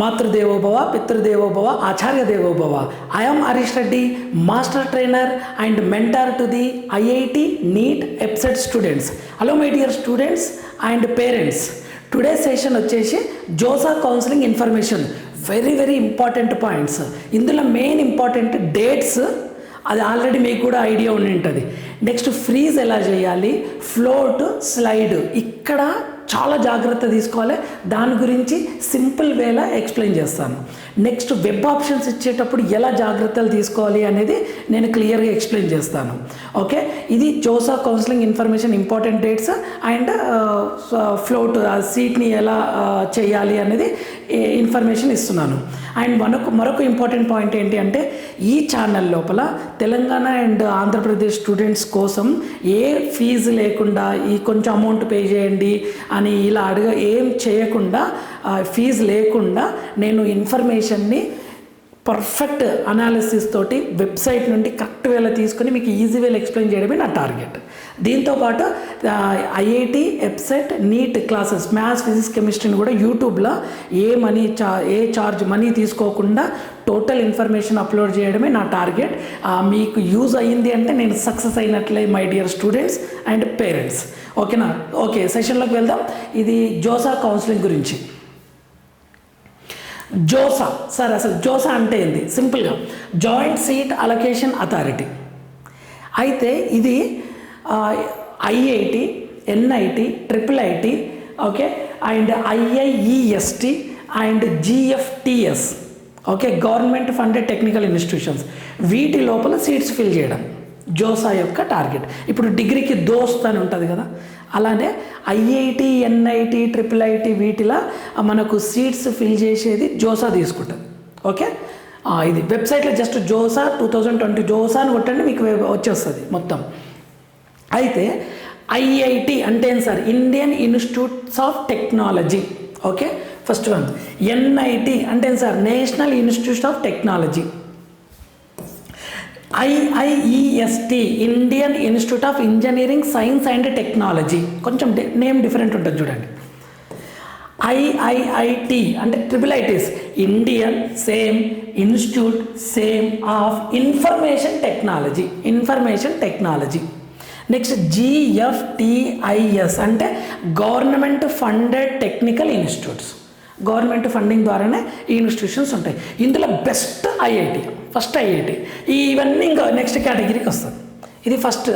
మాతృదేవోభవ పితృదేవోభవ ఆచార్య దేవోభవ. I am Harish Reddy, master trainer and mentor to the IIT NEET EPSET students. Hello my dear students and parents. Today's session వచ్చేసి JoSAA counselling information. Very important points. ఇందులో main important dates, అది already మీకు కూడా idea ఉండి ఉంటుంది. Next freeze ఎలా చేయాలి, float, slide, ఇక్కడ చాలా జాగ్రత్త తీసుకోవాలి. దాని గురించి సింపుల్ వేలా ఎక్స్ప్లెయిన్ చేస్తాను. నెక్స్ట్ వెబ్ ఆప్షన్స్ ఇచ్చేటప్పుడు ఎలా జాగ్రత్తలు తీసుకోవాలి అనేది నేను క్లియర్గా ఎక్స్ప్లెయిన్ చేస్తాను. ఓకే, ఇది JoSAA counselling information, important dates and float సీట్ని ఎలా చేయాలి అనేది ఇన్ఫర్మేషన్ ఇస్తున్నాను. అండ్ మరొక ఇంపార్టెంట్ పాయింట్ ఏంటి అంటే, ఈ ఛానల్ లోపల తెలంగాణ అండ్ ఆంధ్రప్రదేశ్ స్టూడెంట్స్ కోసం ఏ ఫీజు లేకుండా ఈ కొంచెం అమౌంట్ పే చేయండి అని ఇలా ఏం చేయకుండా, ఫీజు లేకుండా నేను ఇన్ఫర్మేషన్ని పర్ఫెక్ట్ అనాలిసిస్ తోటి వెబ్సైట్ నుండి కరెక్ట్ వేలో తీసుకొని మీకు ఈజీ వేలో ఎక్స్ప్లెయిన్ చేయడమే నా టార్గెట్. దీంతోపాటు IIT EAPCET NEET classes maths physics కెమిస్ట్రీని కూడా యూట్యూబ్లో ఏ చార్జ్ మనీ తీసుకోకుండా టోటల్ ఇన్ఫర్మేషన్ అప్లోడ్ చేయడమే నా టార్గెట్. మీకు యూజ్ అయ్యింది అంటే నేను సక్సెస్ అయినట్లే my dear students and parents. ఓకేనా? ఓకే, సెషన్లోకి వెళ్దాం. ఇది జోసా కౌన్సిలింగ్ గురించి. జోసా సార్, అసలు జోసా అంటే ఏంది? సింపుల్గా జాయింట్ సీట్ అలొకేషన్ అథారిటీ. అయితే ఇది IIT, NIT, IIIT, okay, and IIEST and GFTS, okay, government funded technical institutions, వీటి లోపల సీట్స్ ఫిల్ చేయడం జోసా యొక్క టార్గెట్. ఇప్పుడు డిగ్రీకి దోస్త్ అని ఉంటుంది కదా, అలానే ఐఐటి, ఎన్ఐటి, IIIT వీటిలో మనకు సీట్స్ ఫిల్ చేసేది జోసా తీసుకుంటుంది. ఓకే, ఇది వెబ్సైట్లో జస్ట్ జోసా 2020 జోసా అని కొట్టండి, మీకు వచ్చేస్తుంది మొత్తం. అయితే ఐఐటి అంటే ఏం sir? Indian institutes of technology. Okay, first one. NIT అంటే ఏం sir? National institute of technology. IIEST Indian institute of engineering science and technology, కొంచెం నేమ్ డిఫరెంట్ ఉంటుంది చూడండి. IIIT అంటే IIITs, Indian same institute same of information technology. Next GFTIS అంటే government funded technical institutes. Government funding ద్వారానే ఈ institutions ఉంటాయి. ఇందులో best first IIT. ఇవన్నీ ఇంకా నెక్స్ట్ కేటగిరీకి వస్తుంది. ఇది ఫస్ట్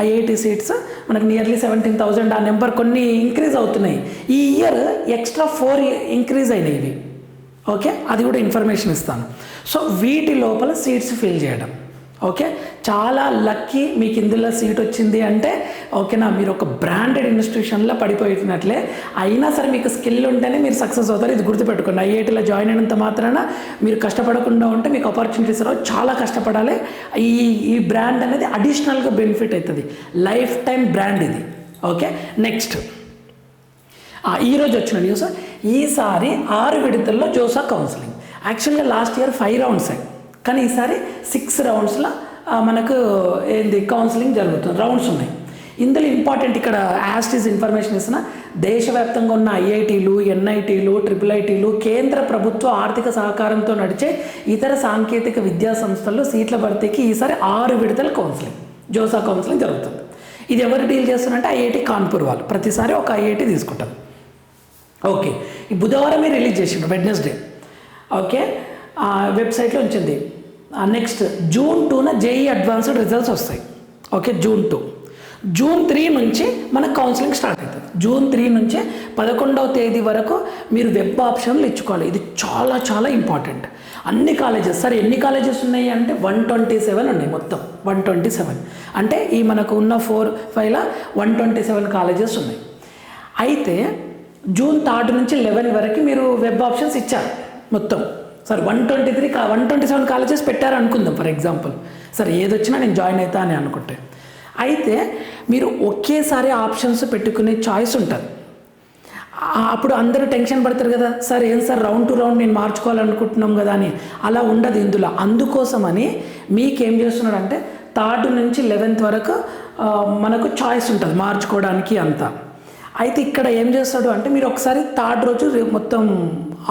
ఐఐటి సీట్స్ మనకు నియర్లీ 17,000. ఆ నెంబర్ కొన్ని ఇంక్రీజ్ అవుతున్నాయి. ఈ ఇయర్ ఎక్స్ట్రా 4 ఇంక్రీజ్ అయినాయి ఇవి. ఓకే, అది కూడా ఇన్ఫర్మేషన్ ఇస్తాను. సో వీటి లోపల సీట్స్ ఫిల్ చేయడం. ఓకే, చాలా లక్కీ మీకు ఇందులో సీట్ వచ్చింది అంటే, ఓకేనా, మీరు ఒక బ్రాండెడ్ ఇన్స్టిట్యూషన్లో పడిపోయినట్లే. అయినా సరే మీకు స్కిల్ ఉంటేనే మీరు సక్సెస్ అవుతారు. ఇది గుర్తుపెట్టుకోండి. ఐఐటీలో జాయిన్ అయినంత మాత్రాన మీరు కష్టపడకుండా ఉంటే మీకు ఆపర్చునిటీస్ రావు. చాలా కష్టపడాలి. ఈ బ్రాండ్ అనేది అడిషనల్గా బెనిఫిట్ అవుతుంది. లైఫ్ టైం బ్రాండ్ ఇది. ఓకే, నెక్స్ట్ ఈరోజు వచ్చిన న్యూస్. ఈసారి 6 విడతల్లో జోసా కౌన్సిలింగ్. యాక్చువల్గా లాస్ట్ ఇయర్ 5 రౌండ్స్, కానీ ఈసారి 6 రౌండ్స్లో మనకు కౌన్సిలింగ్ జరుగుతుంది. రౌండ్స్ ఉన్నాయి. ఇందులో ఇంపార్టెంట్ ఇక్కడ యాస్టీస్ ఇన్ఫర్మేషన్ ఇస్తున్న, దేశవ్యాప్తంగా ఉన్న ఐఐటీలు, ఎన్ఐటీలు, IIITలు కేంద్ర ప్రభుత్వ ఆర్థిక సహకారంతో నడిచే ఇతర సాంకేతిక విద్యా సంస్థల్లో సీట్ల భర్తీకి ఈసారి 6 విడతల కౌన్సిలింగ్, జోసా కౌన్సిలింగ్ జరుగుతుంది. ఇది ఎవరు డీల్ చేస్తున్నారంటే ఐఐటి కాన్పూర్ వాళ్ళు. ప్రతిసారి ఒక ఐఐటి తీసుకుంటారు. ఓకే, ఈ బుధవారమే రిలీజ్ చేసిండ్రు, వెడ్నెస్డే. ఓకే, వెబ్సైట్లో ఉంచింది. నెక్స్ట్ June 2న JEE అడ్వాన్స్డ్ రిజల్ట్స్ వస్తాయి. Okay, June 2. June 3 నుంచి మనకు కౌన్సిలింగ్ స్టార్ట్ అవుతుంది. June 3 నుంచి 11వ తేదీ వరకు మీరు వెబ్ ఆప్షన్లు ఇచ్చుకోవాలి. ఇది చాలా ఇంపార్టెంట్. అన్ని కాలేజెస్, సార్ ఎన్ని కాలేజెస్ ఉన్నాయి అంటే 127 ఉన్నాయి. మొత్తం 127 అంటే ఈ మనకు ఉన్న 4-5ల 127 కాలేజెస్ ఉన్నాయి. అయితే June 3 నుంచి 11 వరకు మీరు వెబ్ ఆప్షన్స్ ఇచ్చారు మొత్తం. సార్ 127 కాలేజెస్ పెట్టారు అనుకుందాం ఫర్ ఎగ్జాంపుల్. సార్ ఏదొచ్చినా నేను జాయిన్ అవుతా అని అనుకుంటే, అయితే మీరు ఒకేసారి ఆప్షన్స్ పెట్టుకునే చాయిస్ ఉంటుంది. అప్పుడు అందరూ టెన్షన్ పడతారు కదా, సార్ ఏం సార్ రౌండ్ టు రౌండ్ నేను మార్చుకోవాలనుకుంటున్నాం కదా అని. అలా ఉండదు ఇందులో. అందుకోసమని మీకేం చేస్తున్నాడంటే 3rd నుంచి 11th వరకు మనకు చాయిస్ ఉంటుంది మార్చుకోవడానికి అంతా. అయితే ఇక్కడ ఏం చేస్తాడు అంటే, మీరు ఒకసారి 3rd రోజు మొత్తం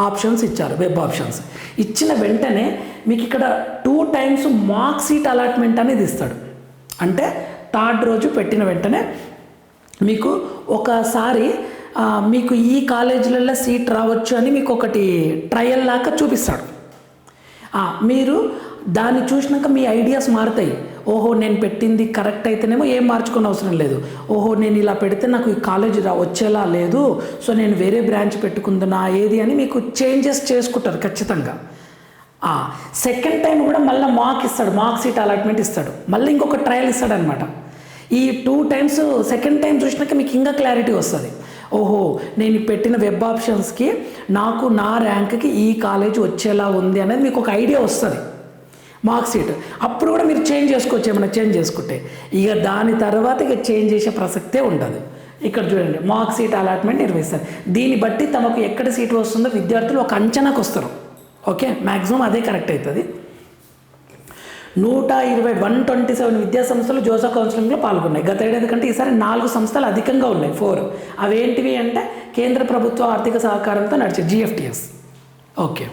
ఆప్షన్స్ ఇచ్చారు, వెబ్ ఆప్షన్స్. ఇచ్చిన వెంటనే మీకు ఇక్కడ 2 times మార్క్ సీట్ అలాట్మెంట్ అనేది ఇస్తాడు. అంటే థర్డ్ రోజు పెట్టిన వెంటనే మీకు ఒకసారి మీకు ఈ కాలేజీలలో సీట్ రావచ్చు అని మీకు ఒకటి ట్రయల్ లాగా చూపిస్తాడు. మీరు దాన్ని చూసినాక మీ ఐడియాస్ మారుతాయి. ఓహో నేను పెట్టింది కరెక్ట్ అయితేనేమో ఏం మార్చుకునే అవసరం లేదు. ఓహో నేను ఇలా పెడితే నాకు ఈ కాలేజ్ వచ్చేలా లేదు, సో నేను వేరే బ్రాంచ్ పెట్టుకుందునా ఏది అని మీకు చేంజెస్ చేసుకుంటారు ఖచ్చితంగా. సెకండ్ టైం కూడా మళ్ళీ మార్క్ ఇస్తాడు, మార్క్ సీట్ అలాట్మెంట్ ఇస్తాడు, మళ్ళీ ఇంకొక ట్రయల్ ఇస్తాడు అనమాట. ఈ 2 times సెకండ్ టైం చూసినాక మీకు ఇంకా క్లారిటీ వస్తుంది. ఓహో నేను పెట్టిన వెబ్ ఆప్షన్స్కి నాకు నా ర్యాంక్కి ఈ కాలేజ్ వచ్చేలా ఉంది అనేది మీకు ఒక ఐడియా వస్తుంది, మార్క్ సీట్. అప్పుడు కూడా మీరు చేంజ్ చేసుకోవచ్చు, ఏమైనా చేంజ్ చేసుకుంటే. ఇక దాని తర్వాత ఇక చేంజ్ చేసే ప్రసక్తే ఉండదు. ఇక్కడ చూడండి మార్క్ సీట్ అలాట్మెంట్ నిర్వహిస్తారు. దీన్ని బట్టి తమకు ఎక్కడ సీట్ వస్తుందో విద్యార్థులు ఒక అంచనాకు వస్తారు. ఓకే, మ్యాక్సిమం అదే కరెక్ట్ అవుతుంది. 127 విద్యా సంస్థలు జోసా కౌన్సిలింగ్లో పాల్గొన్నాయి. గత ఏడాది కంటే ఈసారి 4 సంస్థలు అధికంగా ఉన్నాయి, 4. అవేంటివి అంటే కేంద్ర ప్రభుత్వ ఆర్థిక సహకారంతో నడిచే GFTS. ఓకే,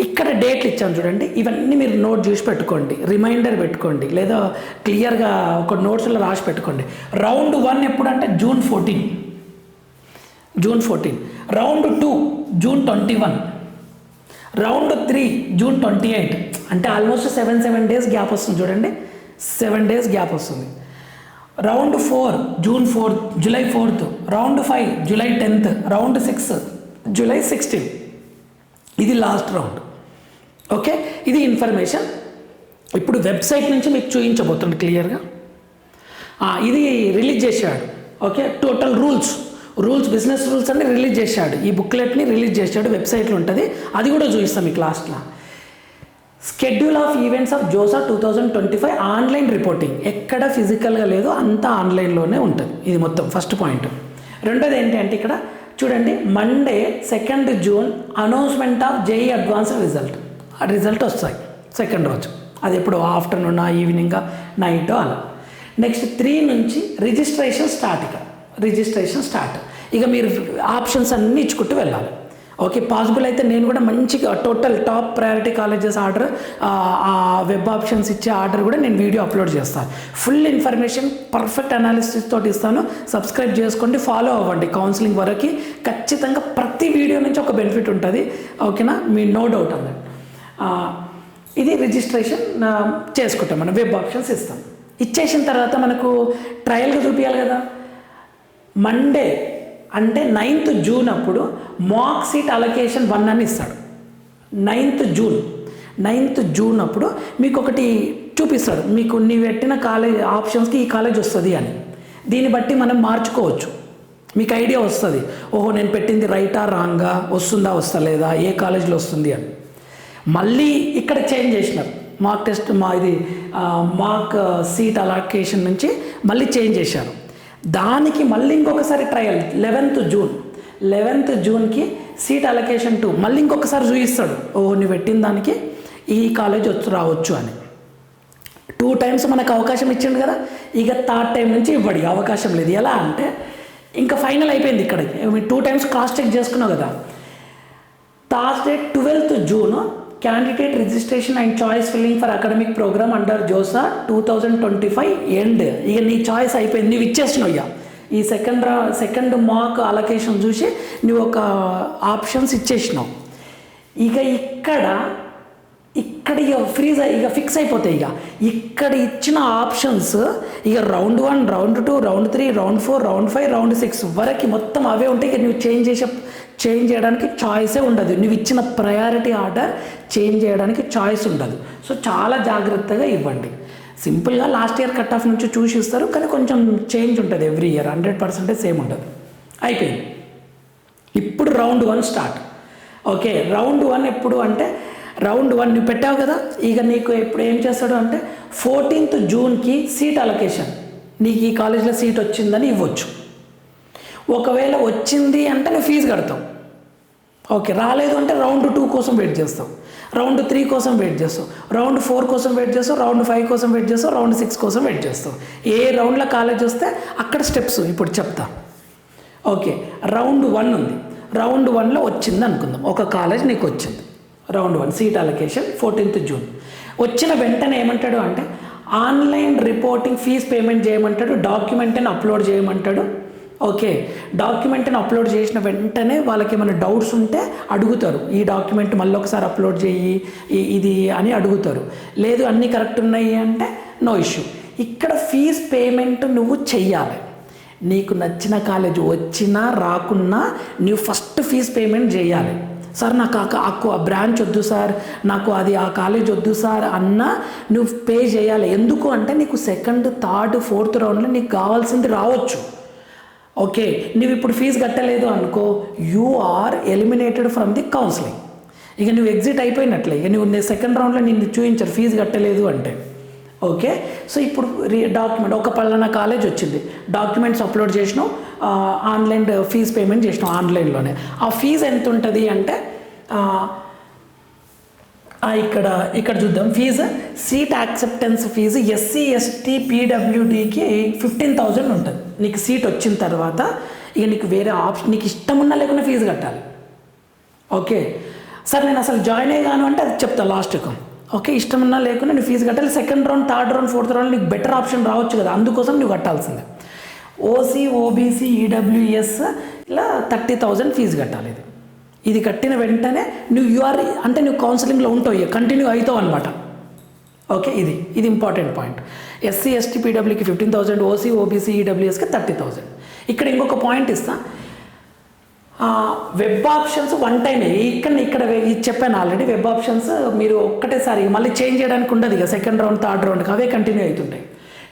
ఇక్కడ డేట్లు ఇచ్చాను చూడండి, ఇవన్నీ మీరు నోట్ చేసి పెట్టుకోండి, రిమైండర్ పెట్టుకోండి, లేదా క్లియర్గా ఒక నోట్స్లో రాసి పెట్టుకోండి. రౌండ్ 1 ఎప్పుడంటే June 14. Round 2 June 21. Round 3 June 28. అంటే ఆల్మోస్ట్ 7 days గ్యాప్ వస్తుంది చూడండి, 7 days గ్యాప్ వస్తుంది. Round 4 July 4th. Round 5 July 10th. Round 6 July 16. ఇది లాస్ట్ రౌండ్. ఓకే, ఇది ఇన్ఫర్మేషన్. ఇప్పుడు వెబ్సైట్ నుంచి మీకు చూపించబోతుంది క్లియర్గా. ఇది రిలీజ్ చేశాడు. Okay, total rules, business rules అన్ని రిలీజ్ చేశాడు. ఈ బుక్లెట్ని రిలీజ్ చేశాడు, వెబ్సైట్లో ఉంటుంది, అది కూడా చూపిస్తాం మీకు లాస్ట్లో. Schedule of events of JoSAA 2025 online reporting. ఎక్కడ ఫిజికల్గా లేదు, అంతా ఆన్లైన్లోనే ఉంటుంది. ఇది మొత్తం ఫస్ట్ పాయింట్. రెండోది ఏంటంటే ఇక్కడ చూడండి, Monday 2 June announcement of JEE advanced result వస్తాయి సెకండ్ రోజు. అది ఎప్పుడు ఆఫ్టర్నూన్, ఈవినింగ్, నైట్ అలా. నెక్స్ట్ 3 నుంచి రిజిస్ట్రేషన్ స్టార్ట్. ఇక మీరు ఆప్షన్స్ అన్నీ ఇచ్చుకుంటూ వెళ్ళాలి. ఓకే, పాసిబుల్ అయితే నేను కూడా మంచిగా total top priority colleges order, web options ఇచ్చే ఆర్డర్ కూడా నేను వీడియో అప్లోడ్ చేస్తాను. ఫుల్ ఇన్ఫర్మేషన్ పర్ఫెక్ట్ అనాలిసిస్ తోటి ఇస్తాను. సబ్స్క్రైబ్ చేసుకోండి, ఫాలో అవ్వండి. కౌన్సిలింగ్ వరకు ఖచ్చితంగా ప్రతి వీడియో నుంచి ఒక బెనిఫిట్ ఉంటుంది. ఓకేనా, మీ నో డౌట్ అన్నది. ఇది రిజిస్ట్రేషన్ చేసుకుంటాం, మనం వెబ్ ఆప్షన్స్ ఇస్తాం. ఇచ్చేసిన తర్వాత మనకు ట్రయల్గా చూపించాలి కదా. మండే అంటే 9th June అప్పుడు మార్క్ సీట్ అలొకేషన్ 1 అని ఇస్తాడు. 9th June అప్పుడు మీకు ఒకటి చూపిస్తాడు, మీకు నీ పెట్టిన కాలేజ్ ఆప్షన్స్కి ఈ కాలేజ్ వస్తుంది అని. దీన్ని బట్టి మనం మార్చుకోవచ్చు, మీకు ఐడియా వస్తుంది. ఓహో నేను పెట్టింది రైటా రాంగా, వస్తుందా వస్తలేదా, ఏ కాలేజీలో వస్తుంది అని. మళ్ళీ ఇక్కడ చేంజ్ చేసినారు, mark test mark seat allocation నుంచి మళ్ళీ చేంజ్ చేశారు. దానికి మళ్ళీ ఇంకొకసారి ట్రయల్ 11th Juneకి సీట్ అలొకేషన్ 2 మళ్ళీ ఇంకొకసారి చూపిస్తాడు. ఓహో నువ్వు పెట్టిన దానికి ఈ కాలేజ్ రావచ్చు అని. 2 times మనకు అవకాశం ఇచ్చిండు కదా, ఇక 3rd time నుంచి ఇవ్వడి అవకాశం లేదు. ఎలా అంటే ఇంకా ఫైనల్ అయిపోయింది. ఇక్కడికి 2 times క్రాస్ చెక్ చేసుకున్నావు కదా. Thursday 12th June candidate registration and choice filling for academic program under JoSAA 2025 end. ఇక నీ చాయిస్ అయిపోయింది, నువ్వు ఇచ్చేసినావు. ఇక ఈ సెకండ్ మార్క్ అలొకేషన్ చూసి నువ్వు ఒక ఆప్షన్స్ ఇచ్చేసినావు. ఇక ఇక్కడ ఇక ఫిక్స్ అయిపోతాయి. ఇక్కడ ఇచ్చిన ఆప్షన్స్ ఇక round 1, round 2, round 3, round 4, round 5, round 6 వరకు మొత్తం అవే ఉంటాయి. ఇక నువ్వు చేంజ్ చేయడానికి చాయిసే ఉండదు. నువ్వు ఇచ్చిన ప్రయారిటీ ఆర్డర్ చేంజ్ చేయడానికి చాయిస్ ఉండదు. సో చాలా జాగ్రత్తగా ఇవ్వండి. సింపుల్గా లాస్ట్ ఇయర్ కట్ ఆఫ్ నుంచి చూసి ఇస్తారు, కానీ కొంచెం చేంజ్ ఉంటుంది ఎవ్రీ ఇయర్, 100% సేమ్ ఉండదు. అయిపోయింది. ఇప్పుడు రౌండ్ 1 స్టార్ట్. ఓకే, రౌండ్ 1 ఎప్పుడు అంటే రౌండ్ 1 నువ్వు పెట్టావు కదా, ఇక నీకు ఇప్పుడు ఏం చేస్తాడు అంటే 14th Juneకి సీట్ అలొకేషన్, నీకు ఈ కాలేజ్లో సీట్ వచ్చిందని ఇవ్వచ్చు. ఒకవేళ వచ్చింది అంటే నువ్వు ఫీజు కడతావు. ఓకే, రాలేదు అంటే రౌండ్ 2 కోసం వెయిట్ చేస్తావు, రౌండ్ 3 కోసం వెయిట్ చేస్తావు, రౌండ్ 4 కోసం వెయిట్ చేస్తావు, రౌండ్ 5 కోసం వెయిట్ చేస్తావు, రౌండ్ 6 కోసం వెయిట్ చేస్తావు. ఏ రౌండ్లో కాలేజ్ వస్తే అక్కడ స్టెప్స్ ఇప్పుడు చెప్తా. ఓకే, రౌండ్ 1 ఉంది. రౌండ్ 1లో వచ్చింది అనుకుందాం, ఒక కాలేజ్ నీకు వచ్చింది round 1 seat allocation 14th June. వచ్చిన వెంటనే ఏమంటాడు అంటే ఆన్లైన్ రిపోర్టింగ్ ఫీజ్ పేమెంట్ చేయమంటాడు, డాక్యుమెంట్ని అప్లోడ్ చేయమంటాడు. ఓకే, డాక్యుమెంట్ని అప్లోడ్ చేసిన వెంటనే వాళ్ళకి ఏమైనా డౌట్స్ ఉంటే అడుగుతారు, ఈ డాక్యుమెంట్ మళ్ళీ ఒకసారి అప్లోడ్ చేయి ఇది అని అడుగుతారు. లేదు అన్నీ కరెక్ట్ ఉన్నాయి అంటే నో ఇష్యూ. ఇక్కడ ఫీజ్ పేమెంట్ నువ్వు చెయ్యాలి. నీకు నచ్చిన కాలేజ్ వచ్చినా రాకున్నా నువ్వు ఫస్ట్ ఫీజ్ పేమెంట్ చేయాలి. సార్ నాకు ఆ బ్రాంచ్ వద్దు సార్, నాకు అది ఆ కాలేజ్ వద్దు సార్ అన్నా నువ్వు పే చేయాలి. ఎందుకు అంటే నీకు సెకండ్, థర్డ్, ఫోర్త్ రౌండ్లో నీకు కావాల్సింది రావచ్చు. ఓకే, నువ్వు ఇప్పుడు ఫీజు కట్టలేదు అనుకో, you are eliminated from the counselling. ఇక నువ్వు ఎగ్జిట్ అయిపోయినట్లే. ఇక నువ్వు సెకండ్ రౌండ్లో నిన్ను చూపించారు ఫీజు కట్టలేదు అంటే. ఓకే, సో ఇప్పుడు డాక్యుమెంట్ ఒక పలానా కాలేజ్ వచ్చింది, డాక్యుమెంట్స్ అప్లోడ్ చేసినావు, ఆన్లైన్ ఫీజు పేమెంట్ చేసినావు ఆన్లైన్లోనే. ఆ ఫీజు ఎంత ఉంటుంది అంటే ఇక్కడ చూద్దాం. Fee seat acceptance fee SC ST పీడబ్ల్యూడీకి 15,000 ఉంటుంది. నీకు సీట్ వచ్చిన తర్వాత ఇక నీకు వేరే ఆప్షన్, నీకు ఇష్టం ఉన్నా లేకుండా ఫీజు కట్టాలి. ఓకే సార్ నేను అసలు జాయిన్ అయ్యాను అంటే అది చెప్తా లాస్ట్కు. ఓకే, ఇష్టం ఉన్నా లేకుండా నువ్వు ఫీజు కట్టాలి. Second round, third round, fourth round నీకు బెటర్ ఆప్షన్ రావచ్చు కదా, అందుకోసం నువ్వు కట్టాల్సిందే. ఓసీ, ఓబీసీ, ఈడబ్ల్యూఎస్ ఇలా 30,000 ఫీజు కట్టాలి. ఇది కట్టిన వెంటనే నువ్వు అంటే నువ్వు కౌన్సిలింగ్లో ఉంటావు, కంటిన్యూ అవుతావు అనమాట. ఓకే, ఇది ఇంపార్టెంట్ పాయింట్. ఎస్సీ ఎస్టీ పీడబ్ల్యూకి 15,000, ఓసీ ఓబీసీ ఈడబ్ల్యూఎస్కి 30,000. ఇక్కడ ఇంకొక పాయింట్ ఇస్తా, వెబ్ ఆప్షన్స్ వన్ టైం. ఇక్కడ చెప్పాను ఆల్రెడీ. వెబ్ ఆప్షన్స్ మీరు ఒక్కటేసారి మళ్ళీ చేంజ్ చేయడానికి ఉండదు. ఇక సెకండ్ రౌండ్, థర్డ్ రౌండ్కి అవే కంటిన్యూ అవుతుంటాయి.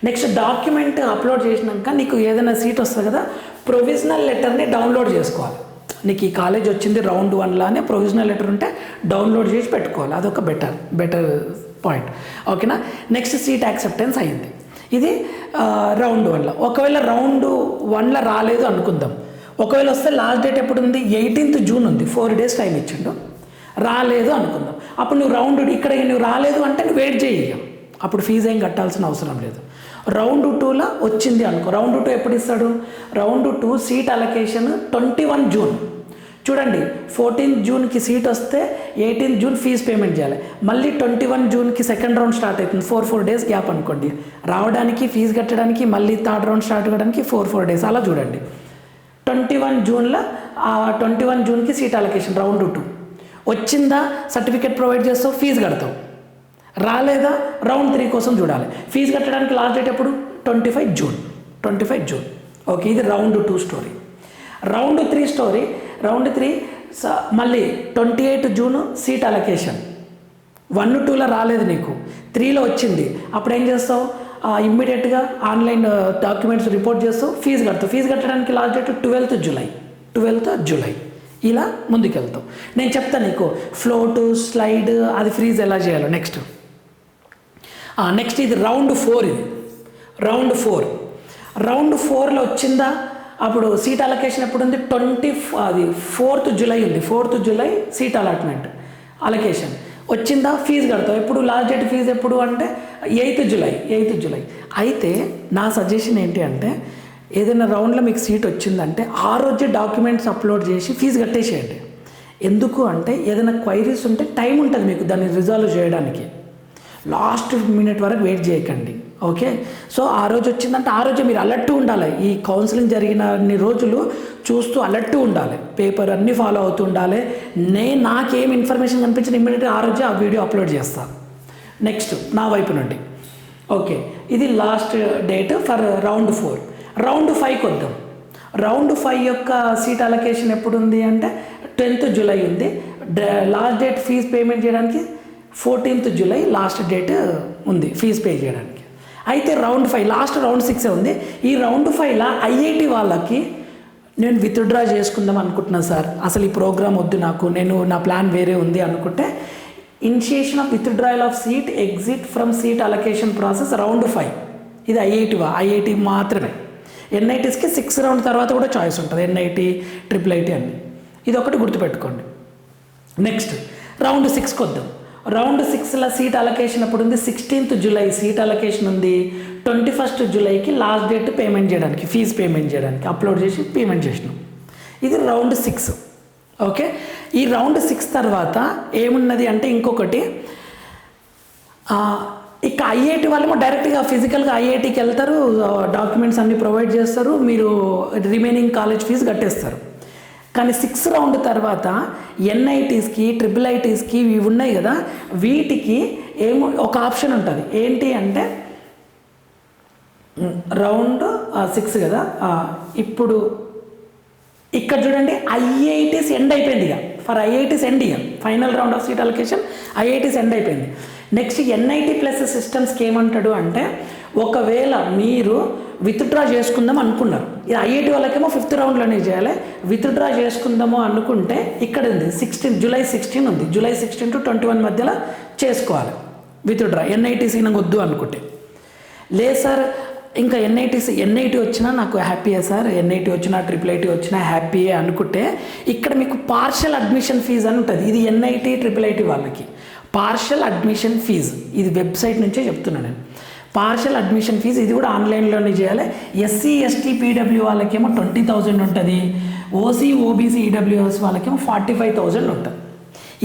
నెక్స్ట్ డాక్యుమెంట్ అప్లోడ్ చేసినాక నీకు ఏదైనా సీట్ వస్తుంది కదా, ప్రొవిజనల్ లెటర్ని డౌన్లోడ్ చేసుకోవాలి. నీకు ఈ కాలేజ్ వచ్చింది రౌండ్ 1లానే ప్రొవిజనల్ లెటర్ ఉంటే డౌన్లోడ్ చేసి పెట్టుకోవాలి. అదొక బెటర్ పాయింట్. ఓకేనా, నెక్స్ట్ సీట్ యాక్సెప్టెన్స్ అయ్యింది. ఇది రౌండ్ 1లో. ఒకవేళ రౌండ్ 1లో రాలేదు అనుకుందాం, ఒకవేళ వస్తే లాస్ట్ డేట్ ఎప్పుడు ఉంది, 18th జూన్ ఉంది, 4 days టైం ఇచ్చిండు. రాలేదు అనుకుందాం, అప్పుడు నువ్వు ఇక్కడ నువ్వు రాలేదు అంటే నువ్వు వెయిట్ చేయి, అప్పుడు ఫీజు ఏం కట్టాల్సిన అవసరం లేదు. రౌండ్ 2లో వచ్చింది అనుకో, రౌండ్ 2 ఎప్పుడు ఇస్తాడు, రౌండ్ 2 సీట్ అలొకేషన్ 21 జూన్. చూడండి, 14th జూన్కి సీట్ వస్తే 18th జూన్ ఫీజు పేమెంట్ చేయాలి. మళ్ళీ 21 జూన్కి సెకండ్ రౌండ్ స్టార్ట్ అవుతుంది, 4 days గ్యాప్ అనుకోండి. రావడానికి, ఫీజు కట్టడానికి, మళ్ళీ థర్డ్ రౌండ్ స్టార్ట్ అవ్వడానికి 4 days అలా చూడండి. 21 జూన్లో 21 జూన్కి సీట్ అలొకేషన్ రౌండ్ 2 వచ్చిందా, సర్టిఫికేట్ ప్రొవైడ్ చేస్తావు, ఫీజు కడతావు. రాలేదా, రౌండ్ 3 కోసం చూడాలి. ఫీజు కట్టడానికి లాస్ట్ డేట్ ఎప్పుడు, 25 జూన్. ఓకే, ఇది round 2 story. Round 3 story, round 3 మళ్ళీ 28 జూన్ సీట్ అలొకేషన్. 1, 2లో రాలేదు నీకు, 3లో వచ్చింది. అప్పుడు ఏం చేస్తావు, ఇమ్మీడియట్గా ఆన్లైన్ డాక్యుమెంట్స్ రిపోర్ట్ చేస్తూ ఫీజు కడతావు. ఫీజు కట్టడానికి లాస్ట్ డేట్ 12th జూలై. ఇలా ముందుకెళ్తావు. నేను చెప్తాను నీకు ఫ్లోటు, స్లైడ్, అది ఫ్రీజ్ ఎలా చేయాలో నెక్స్ట్. ఇది రౌండ్ 4. ఇది రౌండ్ 4లో వచ్చిందా, అప్పుడు సీట్ అలొకేషన్ ఎప్పుడు ఉంది, 4th జూలై ఉంది. 4th జూలై సీట్ అలొకేషన్ వచ్చిందా, ఫీజు కడతావు. ఎప్పుడు లాస్ట్ డేట్ ఫీజు ఎప్పుడు అంటే 8th జూలై. అయితే నా సజెషన్ ఏంటి అంటే, ఏదైనా రౌండ్లో మీకు సీట్ వచ్చిందంటే ఆ రోజే డాక్యుమెంట్స్ అప్లోడ్ చేసి ఫీజు కట్టేసేయండి. ఎందుకు అంటే ఏదైనా క్వైరీస్ ఉంటే టైం ఉంటుంది మీకు దాన్ని రిజాల్వ్ చేయడానికి. లాస్ట్ మినిట్ వరకు వెయిట్ చేయకండి. ఓకే, సో ఆ రోజు వచ్చిందంటే ఆ రోజే మీరు అలర్ట్ ఉండాలి. ఈ కౌన్సిలింగ్ జరిగిన అన్ని రోజులు చూస్తూ అలర్ట్ ఉండాలి, పేపర్ అన్నీ ఫాలో అవుతూ ఉండాలి. నాకేం ఇన్ఫర్మేషన్ కనిపించిన ఇమ్మీడియట్గా ఆ రోజే ఆ వీడియో అప్లోడ్ చేస్తాను. నెక్స్ట్ నా వైపు నుండి. ఓకే, ఇది last date for round 4. Round 5కి వద్దాం. రౌండ్ 5 యొక్క సీట్ అలొకేషన్ ఎప్పుడు ఉంది అంటే 10th జూలై ఉంది. లాస్ట్ డేట్ ఫీజు పేమెంట్ చేయడానికి 14th జూలై లాస్ట్ డేట్ ఉంది ఫీజు పే చేయడానికి. అయితే రౌండ్ 5 లాస్ట్ రౌండ్ 6 ఉంది. ఈ రౌండ్ 5లో ఐఐటి వాళ్ళకి నేను విత్డ్రా చేసుకుందాం అనుకుంటున్నాను సార్, అసలు ఈ ప్రోగ్రామ్ వద్దు నాకు, నా ప్లాన్ వేరే ఉంది అనుకుంటే initiation of withdrawal of seat, exit from seat allocation process round 5. ఇది ఐఐటి మాత్రమే. ఎన్ఐటీస్కి 6 రౌండ్ తర్వాత కూడా చాయిస్ ఉంటుంది, ఎన్ఐటి, IIIT అన్ని. ఇది ఒకటి గుర్తుపెట్టుకోండి. నెక్స్ట్ రౌండ్ 6కి వద్దాం. రౌండ్ 6లో సీట్ అలొకేషన్ ఎప్పుడు ఉంది, 16th జూలై సీట్ అలొకేషన్ ఉంది. 21st జూలైకి లాస్ట్ డేట్ పేమెంట్ చేయడానికి, ఫీజు పేమెంట్ చేయడానికి అప్లోడ్ చేసి పేమెంట్ చేసినాం. ఇది రౌండ్ 6. ఓకే, ఈ రౌండ్ 6 తర్వాత ఏమున్నది అంటే ఇంకొకటి, ఇక ఐఐటి వాళ్ళేమో డైరెక్ట్గా ఫిజికల్గా ఐఐటికి వెళ్తారు, డాక్యుమెంట్స్ అన్నీ ప్రొవైడ్ చేస్తారు, మీరు రిమైనింగ్ కాలేజ్ ఫీజు కట్టేస్తారు. కానీ 6 రౌండ్ తర్వాత ఎన్ఐటీస్కి ట్రిపుల్ ఐటీస్కి ఇవి ఉన్నాయి కదా, వీటికి ఏమో ఒక ఆప్షన్ ఉంటుంది. ఏంటి అంటే రౌండ్ 6 కదా, ఇప్పుడు ఇక్కడ చూడండి ఐఐటీస్ ఎండ్ అయిపోయింది. ఇక ఫర్ ఐఐటీస్ ఎండ్, ఇక final round of seat allocation IITs end అయిపోయింది. నెక్స్ట్ ఎన్ఐటీ ప్లస్ సిస్టమ్స్కి ఏమంటాడు అంటే, ఒకవేళ మీరు విత్డ్రా చేసుకుందాం అనుకున్నారు, ఇది ఐఐటి వాళ్ళకేమో 5th రౌండ్లోనే చేయాలి, విత్డ్రా చేసుకుందాము అనుకుంటే ఇక్కడ ఉంది జూలై 16 ఉంది, జూలై 16 to 21 మధ్యలో చేసుకోవాలి విత్డ్రా. ఎన్ఐటీసీ నాకు వద్దు అనుకుంటే, లేదు సార్ ఇంకా ఎన్ఐటి వచ్చినా నాకు హ్యాపీయే సార్, ఎన్ఐటి వచ్చినా ట్రిపుల్ ఐటీ వచ్చినా హ్యాపీయే అనుకుంటే, ఇక్కడ మీకు పార్షల్ అడ్మిషన్ ఫీజు అని ఉంటుంది. ఇది ఎన్ఐటి ట్రిపుల్ ఐటీ వాళ్ళకి పార్షల్ అడ్మిషన్ ఫీజు, ఇది వెబ్సైట్ నుంచే చెప్తున్నాను నేను. పార్షల్ అడ్మిషన్ ఫీజు ఇది కూడా ఆన్లైన్లోనే చేయాలి. ఎస్సీ ఎస్టీ పీడబ్ల్యూ వాళ్ళకేమో 20,000 ఉంటుంది, ఓసీ ఓబీసీ ఈడబ్ల్యూఎస్ వాళ్ళకేమో 45,000 ఉంటుంది.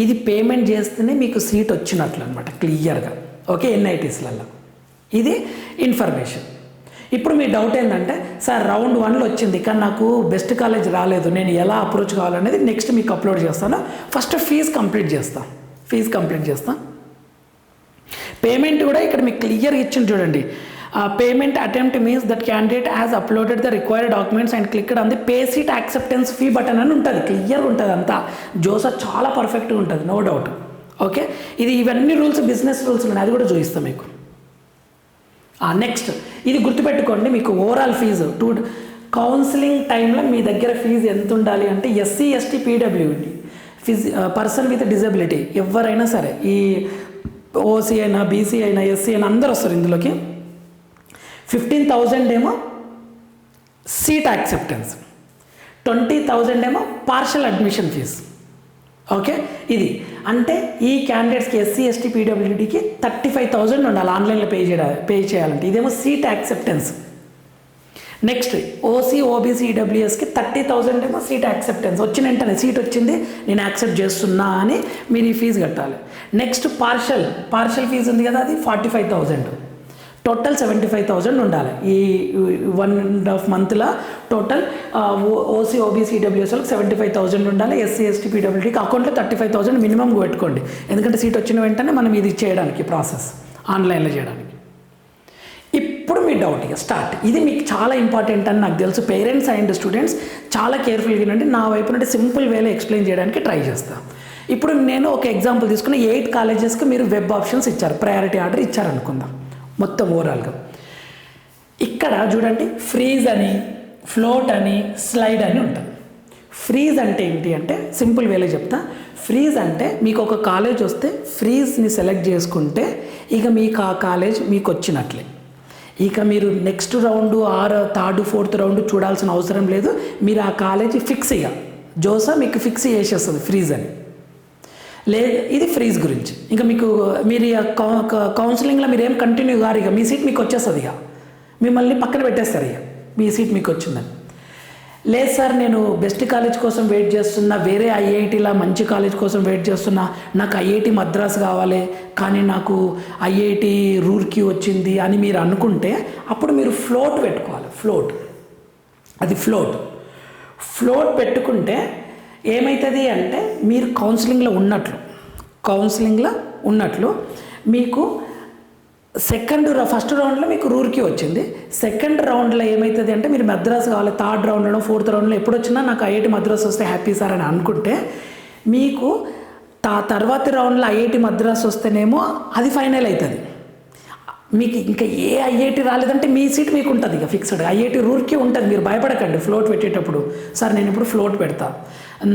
ఇది పేమెంట్ చేస్తేనే మీకు సీట్ వచ్చినట్లు అనమాట క్లియర్గా. ఓకే, ఎన్ఐటీస్లలో ఇది ఇన్ఫర్మేషన్. ఇప్పుడు మీ డౌట్ ఏంటంటే, సార్ రౌండ్ 1లో వచ్చింది కానీ నాకు బెస్ట్ కాలేజ్ రాలేదు, నేను ఎలా అప్రోచ్ కావాలనేది నెక్స్ట్ మీకు అప్లోడ్ చేస్తాను. ఫస్ట్ ఫీజు కంప్లీట్ చేస్తాను. పేమెంట్ కూడా ఇక్కడ మీకు క్లియర్గా ఇచ్చింది చూడండి. Payment attempt means that candidate has uploaded the required documents and clicked on the pay seat acceptance fee button అని ఉంటుంది. క్లియర్గా ఉంటుంది అంతా. జోసా చాలా పర్ఫెక్ట్గా ఉంటుంది, నో డౌట్. ఓకే, ఇవన్నీ రూల్స్ బిజినెస్ రూల్స్ ఉన్నాయి, అది కూడా చూపిస్తాం మీకు. నెక్స్ట్ ఇది గుర్తుపెట్టుకోండి, మీకు ఓవరాల్ ఫీజు కౌన్సిలింగ్ టైంలో మీ దగ్గర ఫీజు ఎంత ఉండాలి అంటే, SC ST PWD person with disability ఎవరైనా సరే, ఈ ఓసీ అయినా బీసీ అయినా ఎస్సీ అయినా అందరూ వస్తారు ఇందులోకి. 15,000 ఏమో సీట్ యాక్సెప్టెన్స్, 20,000 ఏమో పార్షల్ అడ్మిషన్ ఫీజు. ఓకే, ఇది అంటే ఈ క్యాండిడేట్స్కి ఎస్సీ ఎస్టీ పీడబ్ల్యూడీకి 35,000 ఉండాలి ఆన్లైన్లో పే చేయాలంటే. ఇదేమో seat acceptance. Next OC OBC ఈడబ్ల్యూఎస్కి 30,000 ఏమో సీట్ యాక్సెప్టెన్స్. వచ్చిన వెంటనే సీట్ వచ్చింది నేను యాక్సెప్ట్ చేస్తున్నా అని మీరు ఈ ఫీజు కట్టాలి. నెక్స్ట్ పార్షల్ ఫీజు ఉంది కదా, అది 45,000. టోటల్ 75,000 ఉండాలి. ఈ 1.5 మంత్లో టోటల్ ఓసీ ఓబీసీ ఈడబ్ల్యూఎస్ వాళ్ళకి 75,000 ఉండాలి. ఎస్సీ ఎస్టీ పీడబ్ల్యూడీకి అకౌంట్లో 35,000 మినిమం పెట్టుకోండి, ఎందుకంటే సీట్ వచ్చిన వెంటనే మనం ఇది చేయడానికి ప్రాసెస్ ఆన్లైన్లో చేయడానికి. ఇప్పుడు మీ డౌట్ ఇక స్టార్ట్. ఇది మీకు చాలా ఇంపార్టెంట్ అని నాకు తెలుసు. పేరెంట్స్ అండ్ స్టూడెంట్స్ చాలా కేర్ఫుల్గా వినండి. నా వైపు నుండి సింపుల్ వేలో ఎక్స్ప్లెయిన్ చేయడానికి ట్రై చేస్తాను. ఇప్పుడు నేను ఒక ఎగ్జాంపుల్ తీసుకుని 8 కాలేజెస్కి మీరు వెబ్ ఆప్షన్స్ ఇచ్చారు, ప్రయారిటీ ఆర్డర్ ఇచ్చారనుకుందాం మొత్తం ఓవరాల్గా. ఇక్కడ చూడండి ఫ్రీజ్ అని, ఫ్లోట్ అని, స్లైడ్ అని ఉంటుంది. ఫ్రీజ్ అంటే ఏంటి అంటే సింపుల్ వేలో చెప్తా. ఫ్రీజ్ అంటే మీకు ఒక కాలేజ్ వస్తే ఫ్రీజ్ని సెలెక్ట్ చేసుకుంటే ఇక మీకు ఆ కాలేజ్ మీకు వచ్చినట్లే. ఇక మీరు next round third fourth round చూడాల్సిన అవసరం లేదు. మీరు ఆ కాలేజ్ ఫిక్స్ ఇక జోసా మీకు ఫిక్స్ చేసేస్తుంది ఫ్రీజ్ అని. లేదు, ఇది ఫ్రీజ్ గురించి. ఇంకా మీరు కౌన్సిలింగ్లో మీరు ఏం కంటిన్యూ కారు, ఇక మీ సీట్ మీకు వచ్చేస్తుంది. ఇక మిమ్మల్ని పక్కన పెట్టేస్తారు, ఇక మీ సీట్ మీకు వచ్చిందని. లేదు సార్ నేను బెస్ట్ కాలేజ్ కోసం వెయిట్ చేస్తున్నా, వేరే ఐఐటీలా మంచి కాలేజ్ కోసం వెయిట్ చేస్తున్నా, నాకు ఐఐటి మద్రాస్ కావాలి కానీ నాకు ఐఐటి రూర్కీ వచ్చింది అని మీరు అనుకుంటే అప్పుడు మీరు ఫ్లోట్ పెట్టుకోవాలి. అది ఫ్లోట్ పెట్టుకుంటే ఏమవుతుంది అంటే మీరు కౌన్సిలింగ్లో ఉన్నట్లు మీకు ఫస్ట్ రౌండ్లో మీకు రూర్కీ వచ్చింది. సెకండ్ రౌండ్లో ఏమవుతుంది అంటే మీరు మద్రాస్ కావాలి, థర్డ్ రౌండ్లో ఫోర్త్ రౌండ్లో ఎప్పుడు వచ్చినా నాకు ఐఐటి మద్రాస్ వస్తే హ్యాపీ సార్ అని అనుకుంటే, మీకు తర్వాతి రౌండ్లో ఐఐటి మద్రాస్ వస్తేనేమో అది ఫైనల్ అవుతుంది. మీకు ఇంకా ఏ ఐఐటి రాలేదంటే మీ సీట్ మీకు ఉంటుంది ఇక ఫిక్స్డ్. ఐఐటి రూర్కీ ఉంటుంది, మీరు భయపడకండి. ఫ్లోట్ పెట్టేటప్పుడు సార్ నేను ఇప్పుడు ఫ్లోట్ పెడతా,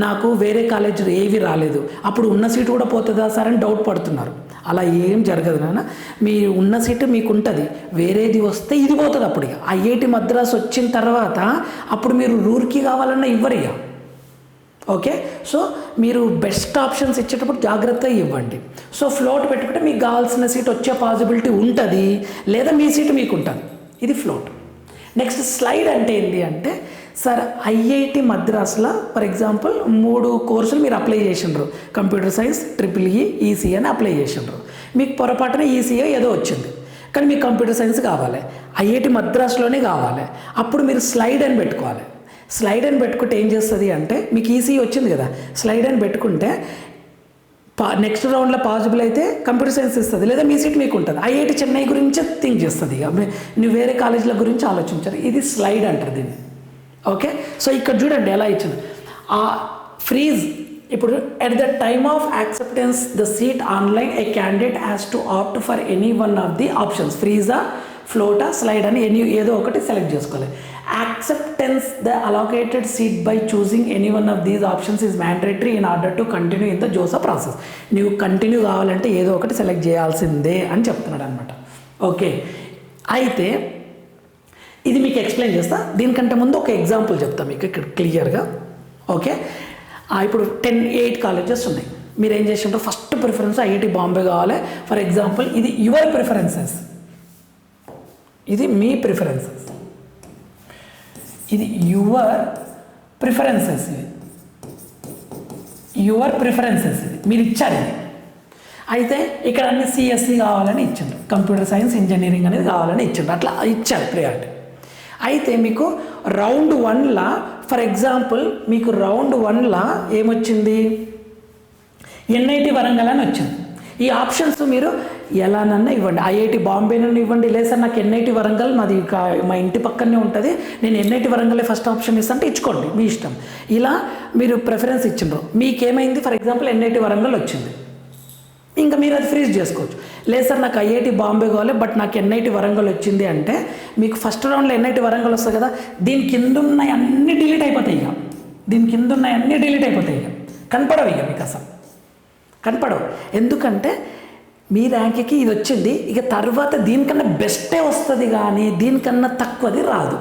నాకు వేరే కాలేజ్ ఏవి రాలేదు, అప్పుడు ఉన్న సీటు కూడా పోతుందా సార్ అని డౌట్ పడుతున్నారు. అలా ఏం జరగదు నాన్న, మీ ఉన్న సీటు మీకు ఉంటుంది, వేరేది వస్తే ఇది పోతుంది. అప్పుడు ఇక ఐఐటి మద్రాస్ వచ్చిన తర్వాత అప్పుడు మీరు రూర్కీ కావాలన్నా ఇవ్వరు ఇక. ఓకే, సో మీరు బెస్ట్ ఆప్షన్స్ ఇచ్చేటప్పుడు జాగ్రత్తగా ఇవ్వండి. సో ఫ్లోట్ పెట్టుకుంటే మీకు కావాల్సిన సీట్ వచ్చే పాసిబిలిటీ ఉంటుంది, లేదా మీ సీటు మీకు ఉంటుంది. ఇది ఫ్లోట్. నెక్స్ట్ స్లైడ్ అంటే ఏంటి అంటే, సార్ ఐఐటి మద్రాసులో ఫర్ ఎగ్జాంపుల్ 3 కోర్సులు మీరు అప్లై చేసిండ్రు, కంప్యూటర్ సైన్స్, EEE, ఈసీఈ అని అప్లై చేసిండ్రు. మీకు పొరపాటున ఈసీఈ ఏదో వచ్చింది, కానీ మీకు కంప్యూటర్ సైన్స్ కావాలి, ఐఐటి మద్రాసులోనే కావాలి. అప్పుడు మీరు స్లైడ్ అని పెట్టుకోవాలి. స్లైడ్ అని పెట్టుకుంటే ఏం చేస్తుంది అంటే, మీకు ఈసీఈ వచ్చింది కదా, స్లైడ్ అని పెట్టుకుంటే నెక్స్ట్ రౌండ్లో పాసిబుల్ అయితే కంప్యూటర్ సైన్స్ ఇస్తుంది, లేదా మీ సీట్ మీకు ఉంటుంది. ఐఐటి చెన్నై గురించి థింక్ చేస్తుంది, ఇక నువ్వు వేరే కాలేజీల గురించి ఆలోచించారు. ఇది స్లైడ్ అంటారు దీన్ని. ఓకే, సో ఇక్కడ చూడండి ఎలా ఇచ్చింది. ఆ ఫ్రీజ్ ఇప్పుడు at the time of acceptance the seat online a candidate has to opt for any one of the options, ఫ్రీజా, ఫ్లోటా, స్లైడ్ అని ఏదో ఒకటి సెలెక్ట్ చేసుకోవాలి. Acceptance the allocated seat by choosing any one of these options is mandatory in order to continue in the JoSAA process. నువ్వు continue కావాలంటే ఏదో ఒకటి సెలెక్ట్ చేయాల్సిందే అని చెప్తున్నాడు అనమాట. ఓకే, అయితే ఇది మీకు ఎక్స్ప్లెయిన్ చేస్తా. దీనికంటే ముందు ఒక ఎగ్జాంపుల్ చెప్తాను మీకు ఇక్కడ క్లియర్గా. ఓకే, ఇప్పుడు 8 కాలేజెస్ ఉన్నాయి. మీరు ఏం చేసింటారు, ఫస్ట్ ప్రిఫరెన్స్ ఐఐటి బాంబే కావాలి. ఫర్ ఎగ్జాంపుల్ ఇది యువర్ ప్రిఫరెన్సెస్, ఇది మీ ప్రిఫరెన్సెస్, ఇది యువర్ ప్రిఫరెన్సెస్, యువర్ ప్రిఫరెన్సెస్ ఇది మీరు ఇచ్చారు. ఇది అయితే ఇక్కడ అన్ని సిఎస్సి కావాలని ఇచ్చిండ్రు, కంప్యూటర్ సైన్స్, ఇంజనీరింగ్ అనేది కావాలని ఇచ్చిండ్రు, అట్లా ఇచ్చారు ప్రియారిటీ. అయితే మీకు రౌండ్ 1లా ఫర్ ఎగ్జాంపుల్ మీకు రౌండ్ 1లా ఏమొచ్చింది, ఎన్ఐటి వరంగల్ అని వచ్చింది. ఈ ఆప్షన్స్ మీరు ఎలానన్నా ఇవ్వండి, ఐఐటి బాంబే నుండి ఇవ్వండి, లేదు సార్ నాకు ఎన్ఐటి వరంగల్ మాది మా ఇంటి పక్కనే ఉంటుంది, నేను ఎన్ఐటి వరంగలే ఫస్ట్ ఆప్షన్ ఇస్తాను ఇచ్చుకోండి మీ ఇష్టం. ఇలా మీరు ప్రిఫరెన్స్ ఇచ్చిండ్రు, మీకేమైంది ఫర్ ఎగ్జాంపుల్ ఎన్ఐటి వరంగల్ వచ్చింది, ఇంకా మీరు అది ఫ్రీజ్ చేసుకోవచ్చు. లేదు సార్ నాకు ఐఐటి బాంబే కావాలి బట్ నాకు ఎన్ఐటి వరంగల్ వచ్చింది అంటే మీకు ఫస్ట్ రౌండ్లో ఎన్ఐటి వరంగల్ వస్తుంది కదా, దీని కింద ఉన్నాయి అన్నీ డిలీట్ అయిపోతాయి. ఇక దీని కింద ఉన్నాయి అన్నీ డిలీట్ అయిపోతాయి, ఇక కనపడవు, ఇక మీకు అసలు కనపడవు. ఎందుకంటే మీ ర్యాంక్కి ఇది వచ్చింది, ఇక తర్వాత దీనికన్నా బెస్టే వస్తుంది కానీ దీనికన్నా తక్కువది రాదు.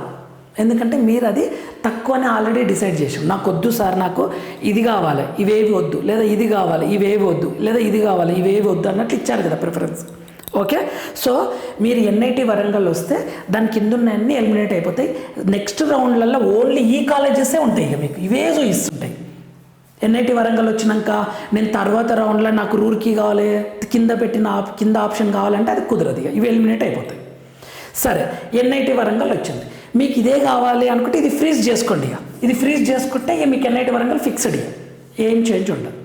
ఎందుకంటే మీరు అది తక్కువని ఆల్రెడీ డిసైడ్ చేసాం, నాకు వద్దు సార్ నాకు ఇది కావాలి ఇవేవి వద్దు, లేదా ఇది కావాలి ఇవేవి వద్దు, లేదా ఇది కావాలి ఇవేవి వద్దు అన్నట్లు ఇచ్చారు కదా ప్రిఫరెన్స్. ఓకే, సో మీరు ఎన్ఐటి వరంగల్ వస్తే దాని కింద ఉన్నాయన్నీ ఎలిమినేట్ అయిపోతాయి. నెక్స్ట్ రౌండ్లలో ఓన్లీ ఈ కాలేజెసే ఉంటాయి, ఇక మీకు ఇవే చూపిస్తుంటాయి. ఎన్ఐటి వరంగల్ వచ్చినాక నేను తర్వాత రౌండ్లో నాకు రూర్కీ కావాలి, కింద ఆప్షన్ కావాలంటే అది కుదరదు, ఇక ఇవి ఎలిమినేట్ అయిపోతాయి. సరే, ఎన్ఐటి వరంగల్ వచ్చింది, మీకు ఇదే కావాలి అనుకుంటే ఇది ఫ్రీజ్ చేసుకోండి. ఇక ఇది ఫ్రీజ్ చేసుకుంటే ఇక మీకు ఎన్ఐటి వరంగల్ ఫిక్స్డ్, ఇక ఏం చేంజ్ ఉండదు.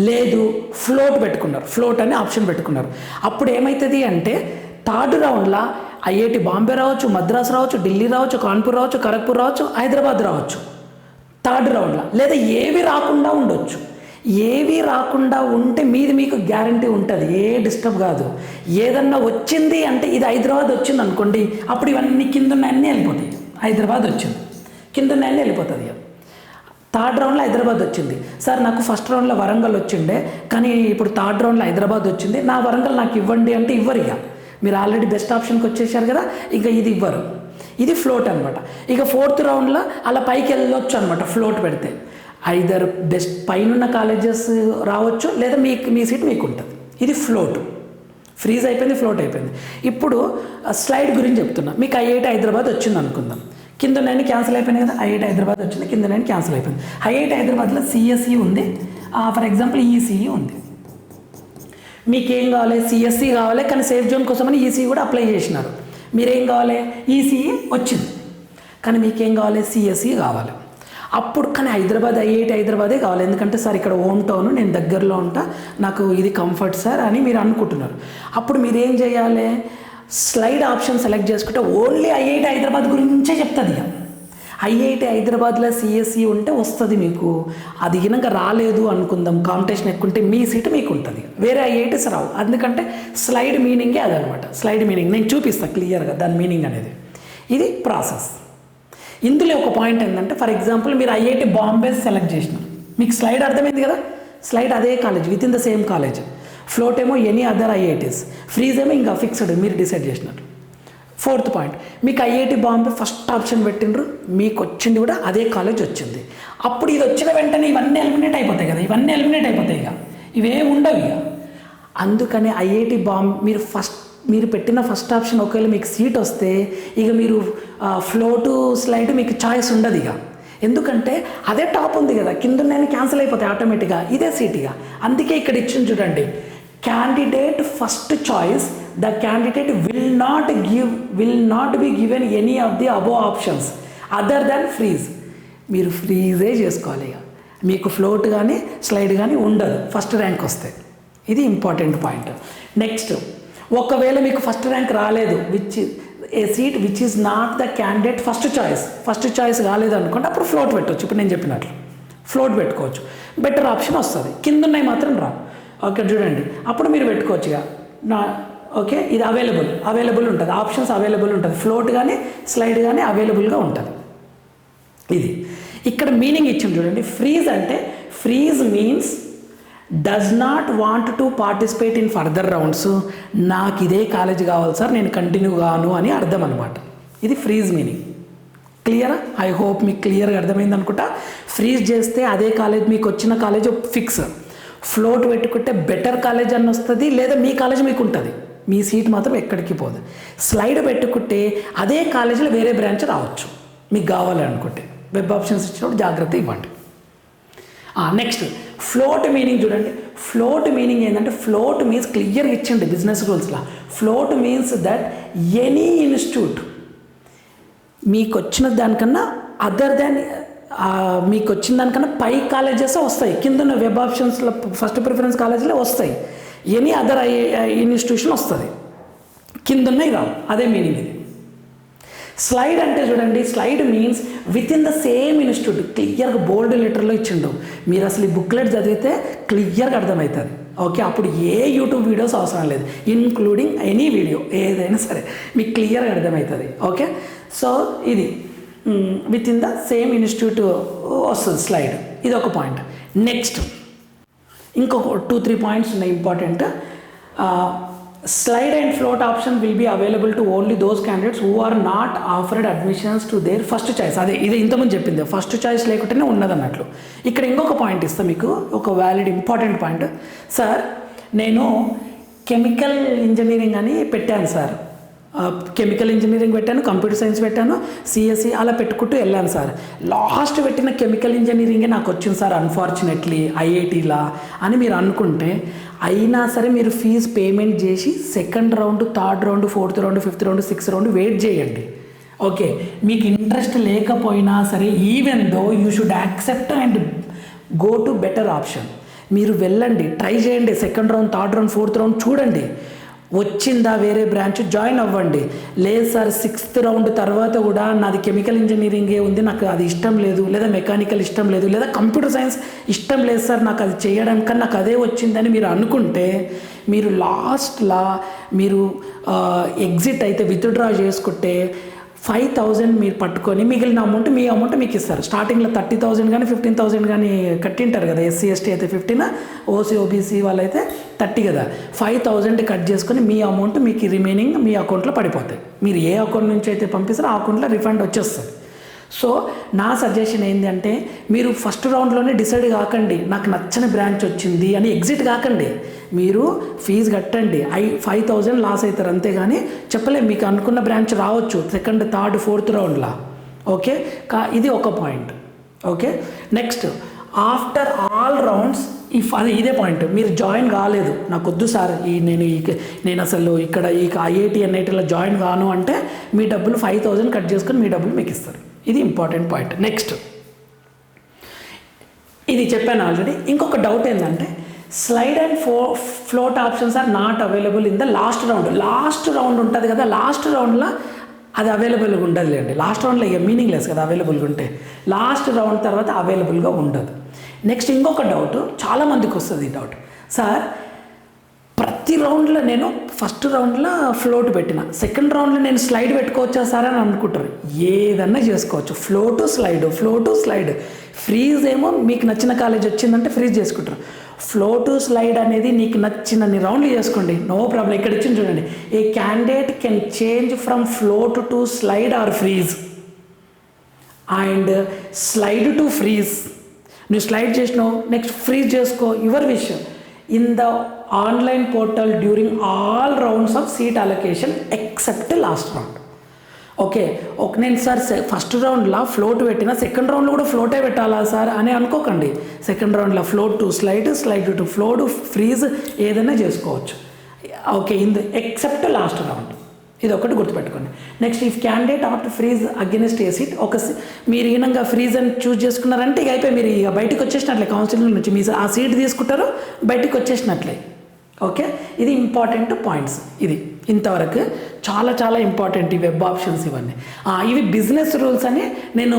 లేదు ఫ్లోట్ పెట్టుకున్నారు, ఫ్లోట్ అనే ఆప్షన్ పెట్టుకున్నారు, అప్పుడు ఏమవుతుంది అంటే థర్డ్ రౌండ్లో ఐఐటి బాంబే రావచ్చు, మద్రాసు రావచ్చు, ఢిల్లీ రావచ్చు, కాన్పూర్ రావచ్చు, ఖరగ్పూర్ రావచ్చు, హైదరాబాద్ రావచ్చు థర్డ్ రౌండ్లో, లేదా ఏవి రాకుండా ఉండొచ్చు. ఏవి రాకుండా ఉంటే మీది మీకు గ్యారంటీ ఉంటుంది, ఏ డిస్టర్బ్ కాదు. ఏదన్నా వచ్చింది అంటే ఇది హైదరాబాద్ వచ్చింది అనుకోండి, అప్పుడు ఇవన్నీ కింద అన్నీ వెళ్ళిపోతాయి. హైదరాబాద్ వచ్చింది కింద అన్నీ వెళ్ళిపోతుంది. థర్డ్ రౌండ్లో హైదరాబాద్ వచ్చింది, సార్ నాకు ఫస్ట్ రౌండ్లో వరంగల్ వచ్చిండే కానీ ఇప్పుడు థర్డ్ రౌండ్లో హైదరాబాద్ వచ్చింది, నా వరంగల్ నాకు ఇవ్వండి అంటే ఇవ్వరు. ఇక మీరు ఆల్రెడీ బెస్ట్ ఆప్షన్కి వచ్చేసారు కదా, ఇక ఇది ఇవ్వరు. ఇది ఫ్లోట్ అనమాట. ఇక ఫోర్త్ రౌండ్లో అలా పైకి వెళ్ళొచ్చు అనమాట, ఫ్లోట్ పెడితే ఐదర్ బెస్ట్ పైన కాలేజెస్ రావచ్చు, లేదా మీ సీట్ మీకు ఉంటుంది. ఇది ఫ్లోట్, ఫ్రీజ్ అయిపోయింది, ఫ్లోట్ అయిపోయింది. ఇప్పుడు స్లైడ్ గురించి చెప్తున్నా. మీకు ఐఐటి హైదరాబాద్ వచ్చింది అనుకుందాం, కింద నేను క్యాన్సిల్ అయిపోయింది కదా, ఐఐటి హైదరాబాద్ వచ్చింది, కింద నేను క్యాన్సిల్ అయిపోయింది. ఐఐటి హైదరాబాద్లో సిఎస్ఈ ఉంది, ఫర్ ఎగ్జాంపుల్ ఈసీఈ ఉంది. మీకేం కావాలి, సిఎస్ఈ కావాలి, కానీ సేఫ్ జోన్ కోసమని ఈసీఈ కూడా అప్లై చేసినారు. మీరేం కావాలి, ఈసీఈ వచ్చింది, కానీ మీకేం కావాలి, సిఎస్ఈ కావాలి. అప్పుడు కానీ ఐఐటి హైదరాబాదే కావాలి, ఎందుకంటే సార్ ఇక్కడ హోమ్ టౌన్, నేను దగ్గరలో ఉంటా, నాకు ఇది కంఫర్ట్ సార్ అని మీరు అనుకుంటున్నారు. అప్పుడు మీరేం చేయాలి, స్లైడ్ ఆప్షన్ సెలెక్ట్ చేసుకుంటే ఓన్లీ ఐఐటి హైదరాబాద్ గురించే చెప్తుంది. ఇక ఐఐటి హైదరాబాద్లో సిఎస్ఈ ఉంటే వస్తుంది మీకు. అది కనుక రాలేదు అనుకుందాం, కాంపిటీషన్ ఎక్కువ ఉంటే మీ సీటు మీకు ఉంటుంది, వేరే ఐఐటీస్ రావు. ఎందుకంటే స్లైడ్ మీనింగే అదనమాట. స్లైడ్ మీనింగ్ నేను చూపిస్తాను క్లియర్గా, దాని మీనింగ్ అనేది. ఇది ప్రాసెస్. ఇందులో ఒక పాయింట్ ఏంటంటే, ఫర్ ఎగ్జాంపుల్ మీరు ఐఐటి బాంబే సెలెక్ట్ చేసినారు, మీకు స్లైడ్ అర్థమైంది కదా, స్లైడ్ అదే college, with in the same college. Float ఏమో ఎనీ అదర్ ఐఐటీస్, ఫ్రీజ్ ఏమో ఇంకా ఫిక్స్డ్ మీరు డిసైడ్ చేసినారు. ఫోర్త్ పాయింట్, మీకు ఐఐటి బాంబే ఫస్ట్ ఆప్షన్ పెట్టిండ్రు, మీకు వచ్చింది కూడా అదే కాలేజ్ వచ్చింది. అప్పుడు ఇది వచ్చిన వెంటనే ఇవన్నీ ఎలిమినేట్ అయిపోతాయి కదా, ఇవన్నీ ఎలిమినేట్ అయిపోతాయి, ఇక ఇవే ఉండవు. ఇక అందుకని ఐఐటి బాంబే మీరు ఫస్ట్ మీరు పెట్టిన ఫస్ట్ ఆప్షన్ ఒకవేళ మీకు సీట్ వస్తే ఇక మీరు ఫ్లోటు స్లైడ్ మీకు చాయిస్ ఉండదు ఇక. ఎందుకంటే అదే టాప్ ఉంది కదా, కింద నేను క్యాన్సిల్ అయిపోతాయి ఆటోమేటిక్గా, ఇదే సీట్ ఇక. అందుకే ఇక్కడ ఇచ్చింది చూడండి, candidate first choice the candidate will not be given any of the above options other than freeze. మీరు ఫ్రీజే చేసుకోవాలి ఇక, మీకు ఫ్లోట్ కానీ స్లైడ్ కానీ ఉండదు ఫస్ట్ ర్యాంక్ వస్తే. ఇది ఇంపార్టెంట్ పాయింట్. నెక్స్ట్, ఒకవేళ మీకు ఫస్ట్ ర్యాంక్ రాలేదు, a seat which is not the candidate first choice కాలేదు అనుకోండి, అప్పుడు ఫ్లోట్ పెట్టవచ్చు. ఇప్పుడు నేను చెప్పినట్లు ఫ్లోట్ పెట్టుకోవచ్చు, బెటర్ ఆప్షన్ వస్తుంది. కింద ఉన్నాయి మాత్రం రా. ఓకే చూడండి, అప్పుడు మీరు పెట్టుకోవచ్చు ఇక ఓకే. ఇది అవైలబుల్ ఉంటుంది, ఆప్షన్స్ అవైలబుల్ ఉంటుంది, ఫ్లోట్ కానీ స్లైడ్ కానీ అవైలబుల్గా ఉంటుంది. ఇది ఇక్కడ మీనింగ్ ఇచ్చింది చూడండి. ఫ్రీజ్ అంటే freeze means does not want to participate in further rounds. నాకు ఇదే కాలేజ్ కావాలి సార్, నేను కంటిన్యూ కాను అని అర్థం అనమాట. ఇది ఫ్రీజ్ మీనింగ్. క్లియరా? ఐ హోప్ మీకు క్లియర్గా అర్థమైంది అనుకుంటా. ఫ్రీజ్ చేస్తే అదే కాలేజ్, మీకు వచ్చిన కాలేజ్ ఫిక్స్. ఫ్లోట్ పెట్టుకుంటే బెటర్ కాలేజ్ అని వస్తుంది, లేదా మీ కాలేజ్ మీకు ఉంటుంది, మీ సీట్ మాత్రం ఎక్కడికి పోదు. స్లైడ్ పెట్టుకుంటే అదే కాలేజీలో వేరే బ్రాంచ్ రావచ్చు మీకు కావాలి అనుకుంటే. వెబ్ ఆప్షన్స్ ఇచ్చినప్పుడు జాగ్రత్త ఇవ్వండి. నెక్స్ట్, ఫ్లోట్ మీనింగ్ చూడండి. ఫ్లోట్ మీనింగ్ ఏంటంటే, ఫ్లోట్ మీన్స్ క్లియర్గా ఇచ్చిండి బిజినెస్ రూల్స్లో. Float means that any institute మీకు వచ్చిన దానికన్నా అదర్ దాన్ మీకు వచ్చిన దానికన్నా పై కాలేజెస్ వస్తాయి, కింద ఉన్న వెబ్ ఆప్షన్స్లో ఫస్ట్ ప్రిఫరెన్స్ కాలేజీలో వస్తాయి, ఎనీ అదర్ ఇన్స్టిట్యూషన్ వస్తుంది, కింద ఉన్నాయి రావు. అదే మీనింగ్ ఇది. స్లైడ్ అంటే చూడండి, slide means with in the same institute. క్లియర్గా బోల్డ్ లెటర్లో ఇచ్చిండు, మీరు అసలు ఈ బుక్లెట్ చదివితే క్లియర్గా అర్థమవుతుంది. ఓకే, అప్పుడు ఏ యూట్యూబ్ వీడియోస్ అవసరం లేదు, ఇన్క్లూడింగ్ ఎనీ వీడియో ఏదైనా సరే మీకు క్లియర్గా అర్థమవుతుంది. ఓకే, సో ఇది within the same institute వస్తుంది స్లైడ్. ఇది ఒక పాయింట్. నెక్స్ట్ ఇంకొక 2-3 పాయింట్స్ ఉన్నాయి important. Slide and float option will be available to only those candidates who are not offered admissions to their first choice. అదే ఇది ఇంతకుముందు చెప్పింది, ఫస్ట్ చాయిస్ లేకుంటేనే ఉన్నదన్నట్లు. ఇక్కడ ఇంకొక పాయింట్ ఇస్తాను మీకు, ఒక వ్యాలిడ్ ఇంపార్టెంట్ పాయింట్. సార్ నేను కెమికల్ ఇంజనీరింగ్ అని పెట్టాను సార్, కెమికల్ ఇంజనీరింగ్ పెట్టాను, కంప్యూటర్ సైన్స్ పెట్టాను, సిఎస్సి అలా పెట్టుకుంటూ వెళ్ళాను సార్. లాస్ట్ పెట్టిన కెమికల్ ఇంజనీరింగే నాకు వచ్చింది సార్ అన్ఫార్చునేట్లీ ఐఐటీలా అని మీరు అనుకుంటే, అయినా సరే మీరు ఫీజు పేమెంట్ చేసి second round, third round, fourth round, fifth round, sixth round wait చేయండి. ఓకే, మీకు ఇంట్రెస్ట్ లేకపోయినా సరే, even though you should accept and go to better option. మీరు వెళ్ళండి, ట్రై చేయండి, second round, third round, fourth round చూడండి, వచ్చిందా వేరే బ్రాంచ్ జాయిన్ అవ్వండి. లేదు సార్ సిక్స్త్ రౌండ్ తర్వాత కూడా నాది కెమికల్ ఇంజనీరింగే ఉంది, నాకు అది ఇష్టం లేదు, లేదా మెకానికల్ ఇష్టం లేదు, లేదా కంప్యూటర్ సైన్స్ ఇష్టం లేదు సార్, నాకు అది చేయడానికి నాకు అదే వచ్చిందని మీరు అనుకుంటే, మీరు లాస్ట్లా మీరు ఎగ్జిట్ అయితే విత్డ్రా చేసుకుంటే 5,000 మీరు పట్టుకొని మిగిలిన అమౌంట్ మీ అమౌంట్ మీకు ఇస్తారు. స్టార్టింగ్లో 30,000 కానీ 15,000 కానీ కట్టింటారు కదా, ఎస్సీ ఎస్టీ అయితే 15, ఓసీ ఓబీసీ వాళ్ళైతే 30 కదా, 5,000 కట్ చేసుకొని మీ అమౌంట్ మీకు రిమైనింగ్ మీ అకౌంట్లో పడిపోతాయి. మీరు ఏ అకౌంట్ నుంచి అయితే పంపిస్తారో ఆ అకౌంట్లో రిఫండ్ వచ్చేస్తుంది. సో నా సజెషన్ ఏంటంటే, మీరు ఫస్ట్ రౌండ్లోనే డిసైడ్ కాకండి నాకు నచ్చని బ్రాంచ్ వచ్చింది అని ఎగ్జిట్ కాకండి. మీరు ఫీజు కట్టండి, 5,000 లాస్ అవుతారు అంతేగాని చెప్పలేం, మీకు అనుకున్న బ్రాంచ్ రావచ్చు సెకండ్, థర్డ్, ఫోర్త్ రౌండ్లో. ఓకే, ఇది ఒక point. Okay, next after all rounds అది ఇదే పాయింట్, మీరు జాయిన్ కాలేదు, నాకు వద్దు సార్ నేను అసలు ఇక్కడ ఈ ఐఐటి ఎన్ఐటీలో జాయిన్ కాను అంటే, మీ డబ్బులు 5,000 కట్ చేసుకొని మీ డబ్బులు మీకు ఇస్తారు. ఇది ఇంపార్టెంట్ పాయింట్. నెక్స్ట్ ఇది చెప్పాను ఆల్రెడీ. ఇంకొక డౌట్ ఏంటంటే, slide and float options are not available in the last round. Last round ఉంటుంది కదా, లాస్ట్ రౌండ్లో అది అవైలబుల్గా ఉండదులేండి. లాస్ట్ రౌండ్లో ఇక మీనింగ్ లెస్ కదా అవైలబుల్గా ఉంటే, లాస్ట్ రౌండ్ తర్వాత అవైలబుల్గా ఉండదు. నెక్స్ట్ ఇంకొక డౌట్ చాలామందికి వస్తుంది ఈ డౌట్, సార్ ప్రతి రౌండ్లో నేను ఫస్ట్ రౌండ్లో ఫ్లోట్ పెట్టిన, సెకండ్ రౌండ్లో నేను స్లైడ్ పెట్టుకోవచ్చా సార్ అని అనుకుంటారు. ఏదన్నా చేసుకోవచ్చు, ఫ్లోటు స్లైడ్. ఫ్రీజ్ ఏమో మీకు నచ్చిన కాలేజ్ వచ్చిందంటే ఫ్రీజ్ చేసుకుంటారు. ఫ్లోటు స్లైడ్ అనేది నీకు నచ్చినన్ని రౌండ్లు చేసుకోండి, నో ప్రాబ్లం. ఇక్కడ ఇచ్చింది చూడండి, a candidate can change from float to slide or freeze and slide to freeze. నువ్వు స్లైడ్ చేసినావు, నెక్స్ట్ ఫ్రీజ్ చేసుకో, యువర్ విషయం. In the online portal during all rounds of seat allocation except last round. Okay, నేను sir first రౌండ్లో float పెట్టిన, second రౌండ్లో కూడా ఫ్లోటే పెట్టాలా సార్ అని అనుకోకండి. సెకండ్ రౌండ్లో float to slide, slide to float, freeze ఏదైనా చేసుకోవచ్చు. ఓకే, ఎక్సెప్ట్ లాస్ట్ రౌండ్, ఇది ఒకటి గుర్తుపెట్టుకోండి. Next, if candidate opt freeze against A seat, మీరు ఈనంగా ఫ్రీజ్ అని చూస్ చేసుకున్నారంటే ఇక అయిపోయి, మీరు ఇక బయటకు వచ్చేసినట్లే కౌన్సిలింగ్ నుంచి. మీ ఆ సీట్ తీసుకుంటారు, బయటకు వచ్చేసినట్లే. ఓకే, ఇది ఇంపార్టెంట్ పాయింట్స్. ఇది ఇంతవరకు చాలా చాలా ఇంపార్టెంట్ ఈ వెబ్ ఆప్షన్స్ ఇవన్నీ. ఇవి బిజినెస్ రూల్స్ అని నేను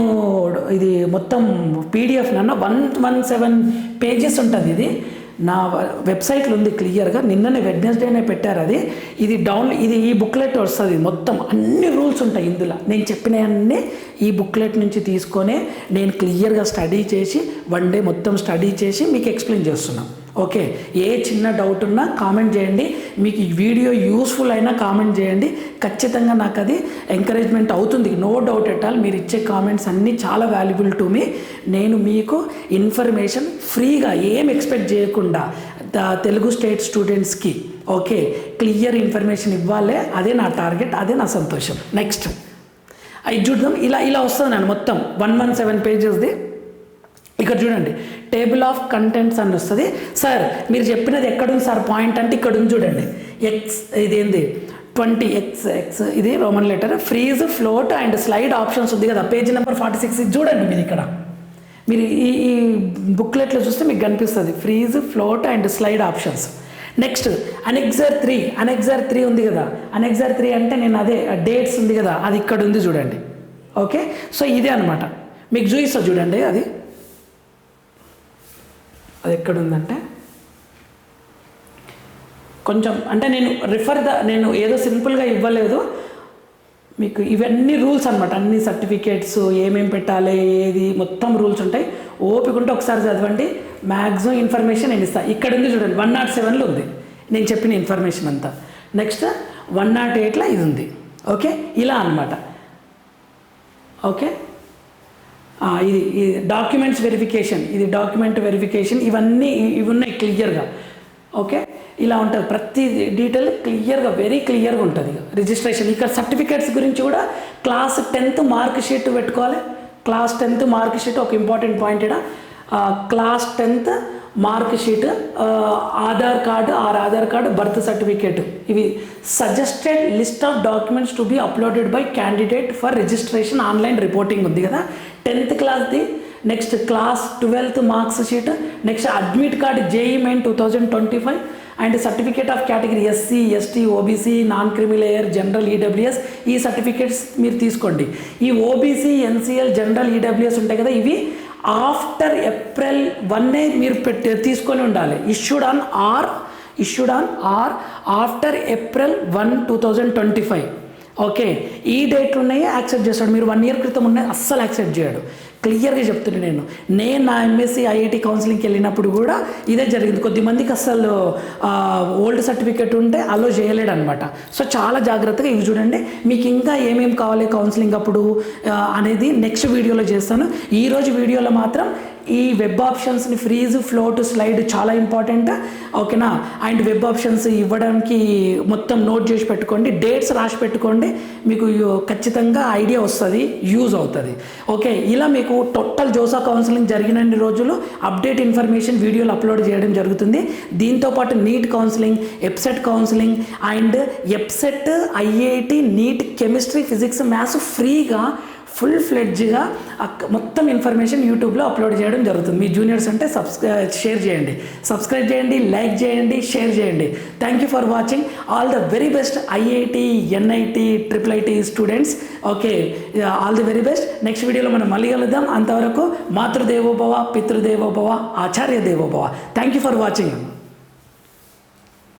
ఇది మొత్తం పీడిఎఫ్ నన్న 117 పేజెస్ ఉంటుంది. ఇది నా వెబ్సైట్లో ఉంది క్లియర్గా, నిన్ననే వెడ్నెస్డేనే పెట్టారు అది. ఇది ఈ బుక్లెట్ వస్తుంది, మొత్తం అన్ని రూల్స్ ఉంటాయి ఇందులో. నేను చెప్పినవన్నీ ఈ బుక్లెట్ నుంచి తీసుకొని నేను క్లియర్గా స్టడీ చేసి 1 డే మొత్తం స్టడీ చేసి మీకు ఎక్స్ప్లెయిన్ చేస్తున్నాను. ఓకే, ఏ చిన్న డౌట్ ఉన్నా కామెంట్ చేయండి. మీకు ఈ వీడియో యూస్ఫుల్ అయినా కామెంట్ చేయండి. ఖచ్చితంగా నాకు అది ఎంకరేజ్మెంట్ అవుతుంది, నో డౌట్ ఎట్ ఆల్. మీరు ఇచ్చే కామెంట్స్ అన్నీ చాలా వాల్యుబుల్ టు మీ. నేను మీకు ఇన్ఫర్మేషన్ ఫ్రీగా ఏం ఎక్స్పెక్ట్ చేయకుండా తెలుగు స్టేట్ స్టూడెంట్స్కి ఓకే క్లియర్ ఇన్ఫర్మేషన్ ఇవ్వాలి. అదే నా టార్గెట్, అదే నా సంతోషం. నెక్స్ట్ అది చూద్దాం. ఇలా వస్తుంది నేను మొత్తం 117 పేజెస్ది. ఇక్కడ చూడండి, టేబుల్ ఆఫ్ కంటెంట్స్ అని వస్తుంది. సార్ మీరు చెప్పినది ఎక్కడుంది సార్ పాయింట్ అంటే ఇక్కడ ఉంది చూడండి. ఇదేంది 20x ఇది Roman letter, freeze, float and slide options ఉంది కదా, పేజ్ నెంబర్ 46. ఇది చూడండి మీరు ఇక్కడ, మీరు ఈ బుక్లెట్లో చూస్తే మీకు కనిపిస్తుంది freeze, float and slide options. Next annexure 3 ఉంది కదా. అనెక్సర్ 3 అంటే నేను అదే డేట్స్ ఉంది కదా, అది ఇక్కడ ఉంది చూడండి. ఓకే, సో ఇదే అనమాట, మీకు చూపిస్తా చూడండి. అది ఎక్కడుందంటే కొంచెం అంటే నేను ఏదో సింపుల్గా ఇవ్వలేదు మీకు, ఇవన్నీ రూల్స్ అనమాట. అన్ని సర్టిఫికేట్స్ ఏమేమి పెట్టాలి ఏది మొత్తం రూల్స్ ఉంటాయి. ఓపిక ఉంటే ఒకసారి చదవండి, మ్యాక్సిమం ఇన్ఫర్మేషన్ నేను ఇస్తాను. ఇక్కడ ఉంది చూడండి, 107లో ఉంది నేను చెప్పిన ఇన్ఫర్మేషన్ అంతా. నెక్స్ట్ 108లో ఇది ఉంది. ఓకే, ఇలా అనమాట. ఓకే, ఇది డాక్యుమెంట్స్ వెరిఫికేషన్, ఇది డాక్యుమెంట్ వెరిఫికేషన్, ఇవన్నీ ఇవి ఉన్నాయి క్లియర్గా. ఓకే, ఇలా ఉంటుంది ప్రతి డీటెయిల్ క్లియర్గా, వెరీ క్లియర్గా ఉంటుంది. రిజిస్ట్రేషన్, ఇక్కడ సర్టిఫికేట్స్ గురించి కూడా క్లాస్ 10th మార్క్ షీట్ పెట్టుకోవాలి. క్లాస్ 10th మార్క్ షీట్ ఒక ఇంపార్టెంట్ పాయింట్. ఇక్కడ class 10th mark sheet, Aadhaar card, birth certificate, ఇవి suggested list of documents to be uploaded by candidate for registration online reporting ఉంది కదా 10th క్లాస్ది. Next class 12th marks sheet. Next admit card JEE main 2025 and certificate of category SC, ST, OBC, non creamy layer, general, EWS. ఈ certificates మీరు తీసుకోండి. ఈ OBC, NCL, general, EWS ఉంటాయి కదా, ఇవి ఆఫ్టర్ April 1 మీరు తీసుకొని ఉండాలి. Issued on or after April 1, 2025. Okay, ఈ డేట్లు ఉన్నాయి యాక్సెప్ట్ చేస్తాడు. మీరు 1 year క్రితం ఉన్నాయి అస్సలు యాక్సెప్ట్ చేయడు. క్లియర్గా చెప్తున్నాను. నేను నా ఎంఎస్సీ ఐఐటి కౌన్సిలింగ్కి వెళ్ళినప్పుడు కూడా ఇదే జరిగింది. కొద్దిమందికి అసలు ఓల్డ్ సర్టిఫికేట్ ఉంటే అలో చేయలేడు అనమాట. సో చాలా జాగ్రత్తగా ఇవి చూడండి. మీకు ఇంకా ఏమేమి కావాలి కౌన్సిలింగ్ అప్పుడు అనేది నెక్స్ట్ వీడియోలో చేస్తాను. ఈరోజు వీడియోలో మాత్రం ఈ వెబ్ ఆప్షన్స్ని ఫ్రీజ్, ఫ్లోట్, స్లైడ్ చాలా ఇంపార్టెంట్. ఓకేనా, అండ్ వెబ్ ఆప్షన్స్ ఇవ్వడానికి మొత్తం నోట్ చేసి పెట్టుకోండి, డేట్స్ రాసి పెట్టుకోండి, మీకు ఖచ్చితంగా ఐడియా వస్తుంది, యూజ్ అవుతుంది. ఓకే, ఇలా మీకు టోటల్ జోసా కౌన్సిలింగ్ జరిగినన్ని రోజులు అప్డేట్ ఇన్ఫర్మేషన్ వీడియోలు అప్లోడ్ చేయడం జరుగుతుంది. దీంతోపాటు NEET counselling, EAPCET counselling and EAPCET, IIT, NEET, chemistry, physics, maths ఫ్రీగా ఫుల్ ఫ్లెడ్జ్గా మొత్తం ఇన్ఫర్మేషన్ యూట్యూబ్లో అప్లోడ్ చేయడం జరుగుతుంది. మీ జూనియర్స్ అంటే సబ్స్క్రైబ్ చేయండి, లైక్ చేయండి, షేర్ చేయండి. Thank you for watching. All the very best IIT, NIT, IIIT students. Okay, all the very best. Next వీడియోలో మనం మళ్ళీ కలుద్దాం. అంతవరకు మాతృదేవోభవ, పితృదేవోభవ, ఆచార్య దేవోభవ. Thank you for watching.